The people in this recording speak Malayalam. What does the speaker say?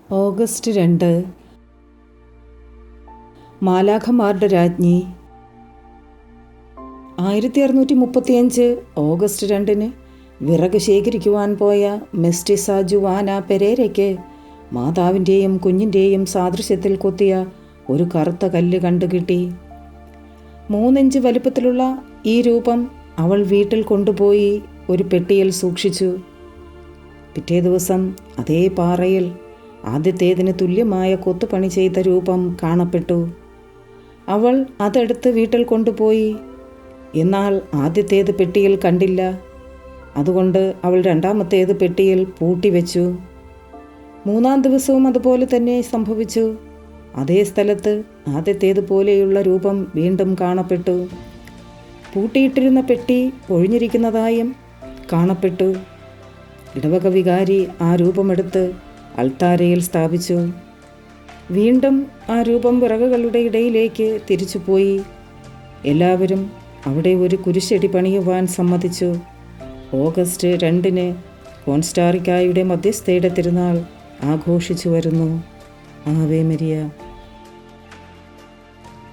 ഓഗസ്റ്റ് 2 മാലാഖമാരുടെ രാജ്ഞി. 1635 ഓഗസ്റ്റ് 2 വിറക് ശേഖരിക്കുവാൻ പോയ മെസ്റ്റിസ ജുവാന പെരേരയ്ക്ക് മാതാവിൻ്റെയും കുഞ്ഞിൻ്റെയും സാദൃശ്യത്തിൽ കൊത്തിയ ഒരു കറുത്ത കല്ല് കണ്ടുകിട്ടി. 3 ഇഞ്ച് വലിപ്പത്തിലുള്ള ഈ രൂപം അവൾ വീട്ടിൽ കൊണ്ടുപോയി ഒരു പെട്ടിയിൽ സൂക്ഷിച്ചു. പിറ്റേ ദിവസം അതേ പാറയിൽ ആദ്യത്തേതിന് തുല്യമായ കൊത്തുപണി ചെയ്ത രൂപം കാണപ്പെട്ടു. അവൾ അതെടുത്ത് വീട്ടിൽ കൊണ്ടുപോയി. എന്നാൽ ആദ്യത്തേത് പെട്ടിയിൽ കണ്ടില്ല. അതുകൊണ്ട് അവൾ രണ്ടാമത്തേത് പെട്ടിയിൽ പൂട്ടിവെച്ചു. 3-ാം ദിവസവും അതുപോലെ തന്നെ സംഭവിച്ചു. അതേ സ്ഥലത്ത് ആദ്യത്തേതുപോലെയുള്ള രൂപം വീണ്ടും കാണപ്പെട്ടു. പൂട്ടിയിട്ടിരുന്ന പെട്ടി ഒഴിഞ്ഞിരിക്കുന്നതായും കാണപ്പെട്ടു. ഇടവക വികാരി ആ രൂപമെടുത്ത് അൾത്താരയിൽ സ്ഥാപിച്ചു. വീണ്ടും ആ രൂപം വിറകുകളുടെ ഇടയിലേക്ക് തിരിച്ചുപോയി. എല്ലാവരും അവിടെ ഒരു കുരിശടി പണിയുവാൻ സമ്മതിച്ചു. ഓഗസ്റ്റ് 2 കോൺസ്റ്റാറിക്കായുടെ മധ്യസ്ഥയുടെ തിരുനാൾ ആഘോഷിച്ചു വരുന്നു. Ave Maria.